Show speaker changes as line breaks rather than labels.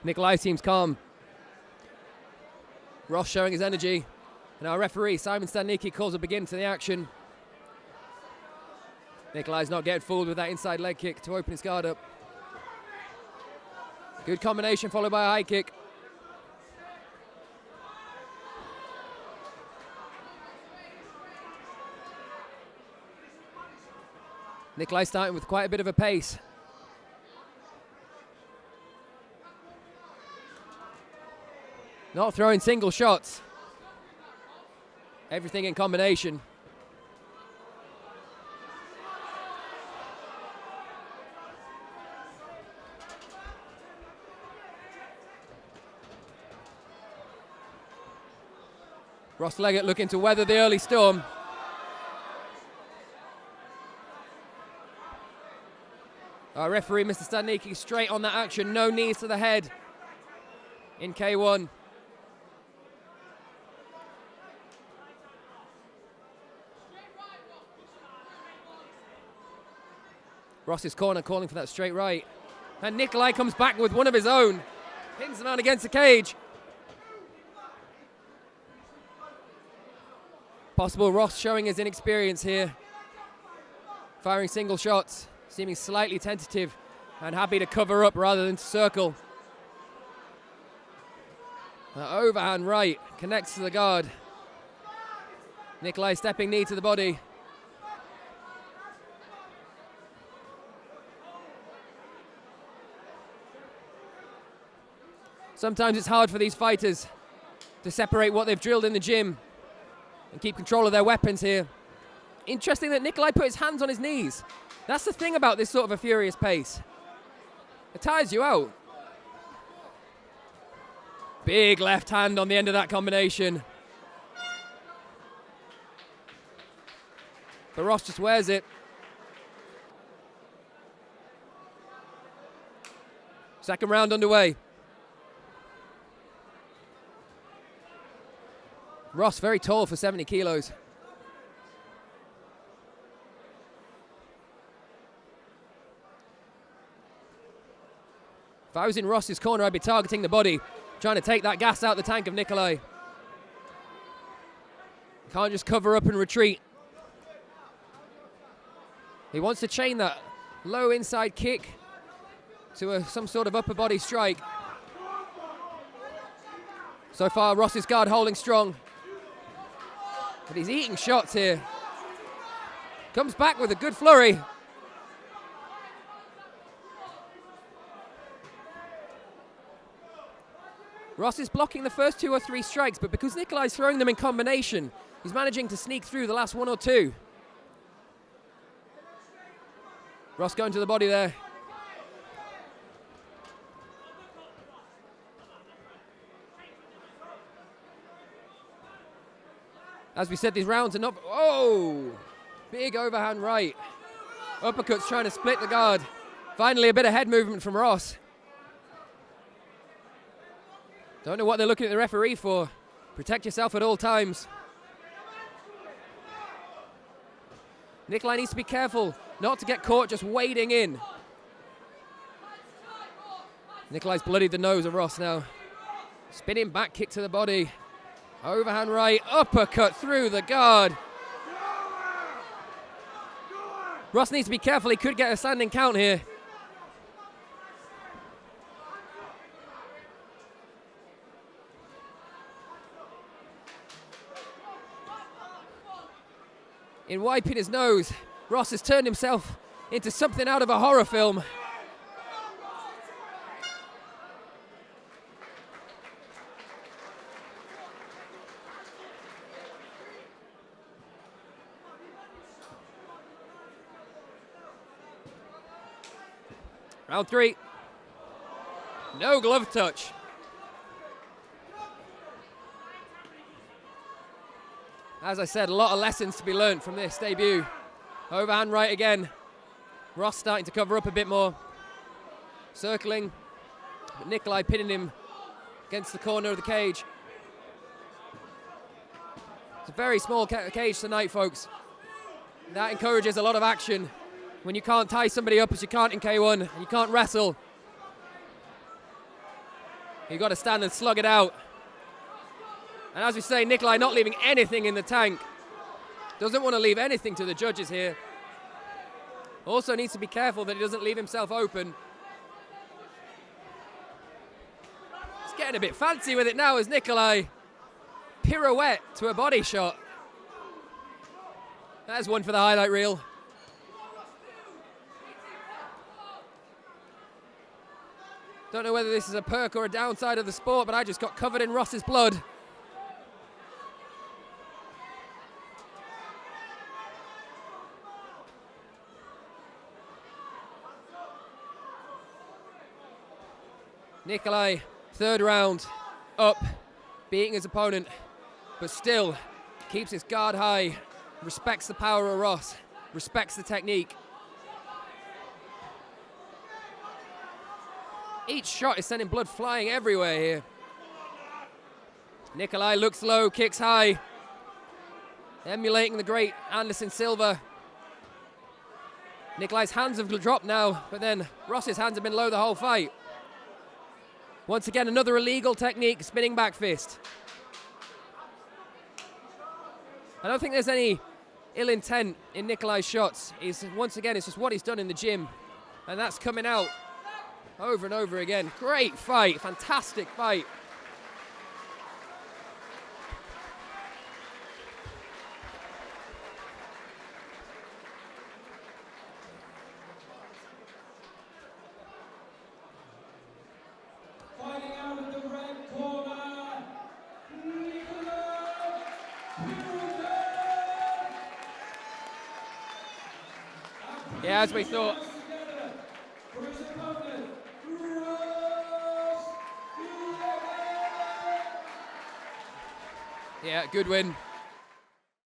Nicolae seems calm. Ross showing his energy. And our referee, Simon Stanicky, calls a begin to the action. Nicolae's not getting fooled with that inside leg kick to open his guard up. Good combination followed by a high kick. Nicolae starting with quite a bit of a pace. Not throwing single shots. Everything in combination. Ross Leggott looking to weather the early storm. Our referee, Mr. Stanicky, straight on that action. No knees to the head in K1. Ross's corner calling for that straight right. And Nicolae comes back with one of his own. Pins the man against the cage. Possible Ross showing his inexperience here. Firing single shots, seeming slightly tentative and happy to cover up rather than to circle. Overhand right, connects to the guard. Nicolae stepping knee to the body. Sometimes it's hard for these fighters to separate what they've drilled in the gym and keep control of their weapons here. Interesting that Nicolae put his hands on his knees. That's the thing about this sort of a furious pace. It tires you out. Big left hand on the end of that combination. But Ross just wears it. Second round underway. Ross very tall for 70 kilos. If I was in Ross's corner, I'd be targeting the body, trying to take that gas out the tank of Nicolae. Can't just cover up and retreat. He wants to chain that low inside kick to some sort of upper body strike. So far, Ross's guard holding strong. But he's eating shots here. Comes back with a good flurry. Ross is blocking the first 2 or 3 strikes, but because Nicolae's throwing them in combination, he's managing to sneak through the last 1 or 2. Ross going to the body there. As we said, these rounds are not... Oh! Big overhand right. Uppercuts trying to split the guard. Finally, a bit of head movement from Ross. Don't know what they're looking at the referee for. Protect yourself at all times. Nicolae needs to be careful not to get caught just wading in. Nicolae's bloodied the nose of Ross now. Spinning back kick to the body. Overhand right, uppercut through the guard. Ross needs to be careful, he could get a standing count here. In wiping his nose, Ross has turned himself into something out of a horror film. Round 3. No glove touch. As I said, a lot of lessons to be learned from this debut. Overhand right again. Ross starting to cover up a bit more. Circling. But Nicolae pinning him against the corner of the cage. It's a very small cage tonight, folks. That encourages a lot of action. When you can't tie somebody up as you can't in K1, and you can't wrestle. You've got to stand and slug it out. And as we say, Nicolae not leaving anything in the tank. Doesn't want to leave anything to the judges here. Also needs to be careful that he doesn't leave himself open. He's getting a bit fancy with it now as Nicolae pirouette to a body shot. There's one for the highlight reel. Don't know whether this is a perk or a downside of the sport, but I just got covered in Ross's blood. Nicolae, third round, up, beating his opponent, but still keeps his guard high, respects the power of Ross, respects the technique. Each shot is sending blood flying everywhere here. Nicolae looks low, kicks high, emulating the great Anderson Silva. Nicolae's hands have dropped now, but then Ross's hands have been low the whole fight. Once again, another illegal technique, spinning back fist. I don't think there's any ill intent in Nicolae's shots. Once again, it's just what he's done in the gym, and that's coming out over and over again. Great fight, fantastic fight.
Fighting out of the red corner, Nicolae Pirogan.
Yeah, as we thought.
For his opponent,
Yeah, good win.